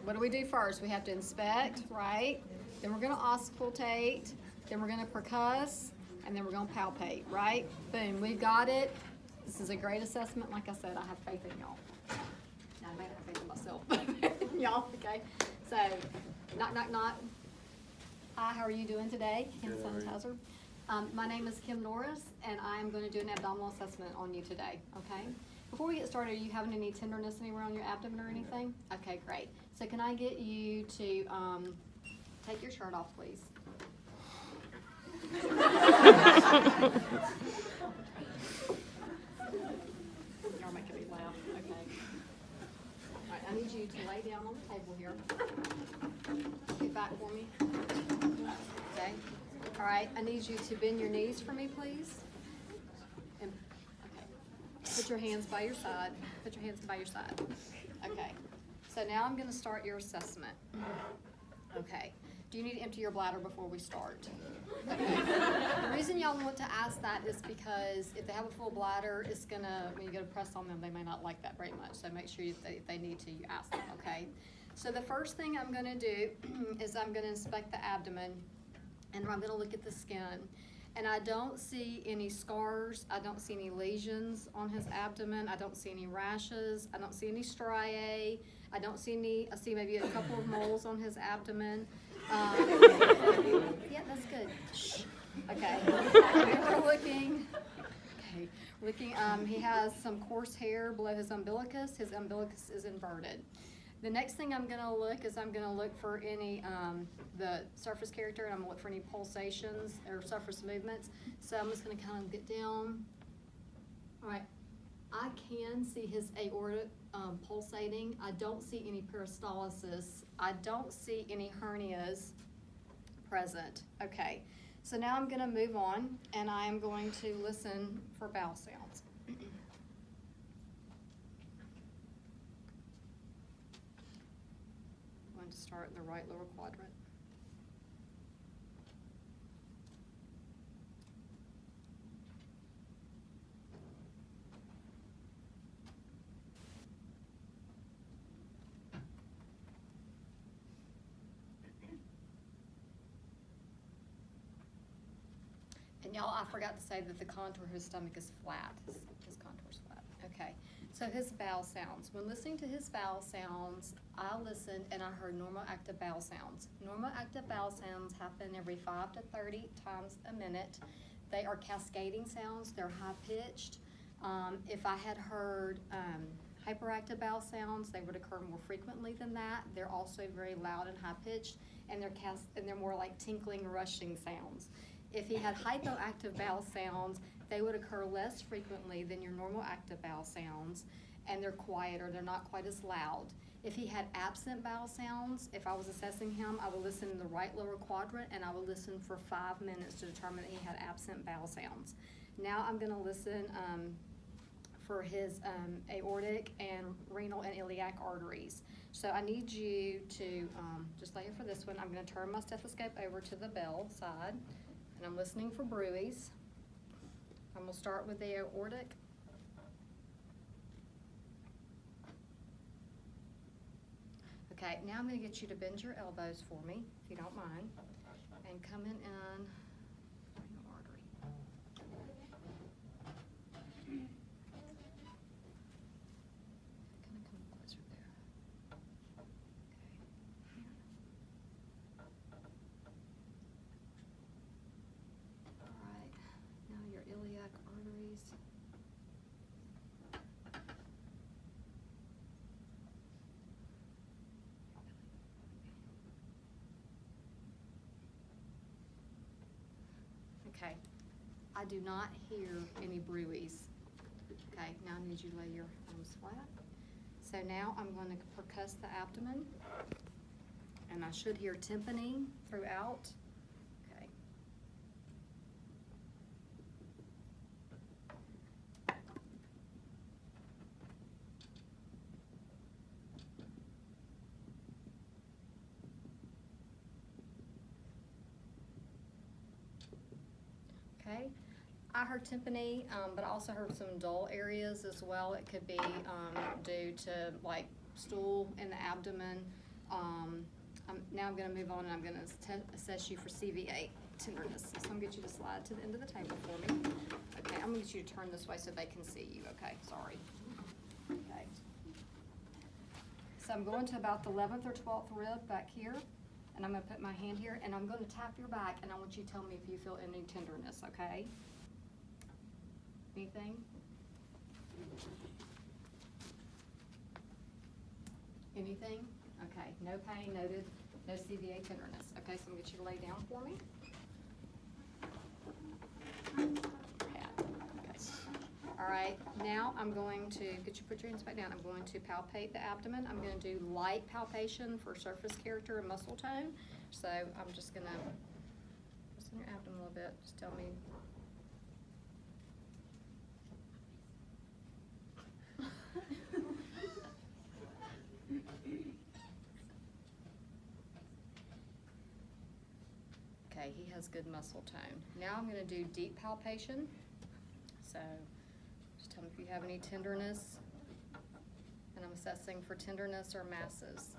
what do we do first? We have to inspect, right? Then we're going to auscultate. Then we're going to percuss. And then we're going to palpate, right? Boom, we got it. This is a great assessment. Like I said, I have faith in y'all. I may have faith in myself. Y'all, okay? So, knock, knock, knock. Hi, how are you doing today? Hand sanitizer. My name is Kim Norris, and I am going to do an abdominal assessment on you today, okay? Before we get started, are you having any tenderness anywhere on your abdomen or anything? Okay, great. So can I get you to take your shirt off, please? Y'all making me laugh. Okay. All right, I need you to lay down on the table here. Get back for me. Okay. All right, I need you to bend your knees for me, please. And, okay. Put your hands by your side. Put your hands by your side. Okay. So now I'm going to start your assessment. Okay. Do you need to empty your bladder before we start? Okay. The reason y'all want to ask that is because if they have a full bladder, it's gonna, when you go to press on them, they may not like that very much. So make sure if they need to, you ask them, okay? So the first thing I'm gonna do is I'm gonna inspect the abdomen, and I'm gonna look at the skin. And I don't see any scars, I don't see any lesions on his abdomen, I don't see any rashes, I don't see any striae, I don't see any, I see maybe a couple of moles on his abdomen. Yeah, that's good. Shh. Okay. And we're looking. Okay. Looking. He has some coarse hair below his umbilicus. His umbilicus is inverted. The next thing I'm going to look is I'm going to look for any the surface character, and I'm going to look for any pulsations or surface movements. So I'm just going to kind of get down. All right. I can see his aortic pulsating. I don't see any peristalsis. I don't see any hernias present. Okay, so now I'm going to move on, and I am going to listen for bowel sounds. I'm going to start in the right lower quadrant. And y'all, I forgot to say that the contour of his stomach is flat. His contour's flat. Okay, so his bowel sounds. When listening to his bowel sounds, I listened and I heard normal active bowel sounds. Normal active bowel sounds happen every 5 to 30 times a minute. They are cascading sounds. They're high-pitched. If I had heard hyperactive bowel sounds, they would occur more frequently than that. They're also very loud and high-pitched, and they're more like tinkling, rushing sounds. If he had hypoactive bowel sounds, they would occur less frequently than your normal active bowel sounds, and they're quieter, they're not quite as loud. If he had absent bowel sounds, if I was assessing him, I would listen in the right lower quadrant, and I would listen for 5 minutes to determine that he had absent bowel sounds. Now I'm going to listen for his aortic and renal and iliac arteries. So I need you to just lay here for this one. I'm going to turn my stethoscope over to the bell side. And I'm listening for bruits. I'm going to start with the aortic. Okay, now I'm going to get you to bend your elbows for me, if you don't mind, and come in renal artery. Kind of come closer there. Iliac arteries. Okay, I do not hear any bruits. Okay, now I need you to lay your arms flat. So now I'm going to percuss the abdomen, and I should hear tympani throughout. Okay, I heard tympani, but I also heard some dull areas as well. It could be due to like stool in the abdomen, Now I'm gonna move on and I'm gonna assess you for CVA tenderness. So I'm gonna get you to slide to the end of the table for me. Okay, I'm gonna get you to turn this way so they can see you, okay? Sorry. Okay. So I'm going to about the 11th or 12th rib back here, and I'm gonna put my hand here, and I'm gonna tap your back, and I want you to tell me if you feel any tenderness, okay? Anything? Anything? Okay, no pain noted, no CVA tenderness. Okay, so I'm gonna get you to lay down for me. Okay. All right, now I'm going to get you put your hands back down. I'm going to palpate the abdomen. I'm gonna do light palpation for surface character and muscle tone. So I'm just gonna press on your abdomen a little bit. Just tell me. Okay, he has good muscle tone. Now I'm gonna do deep palpation. So just tell me if you have any tenderness. And I'm assessing for tenderness or masses.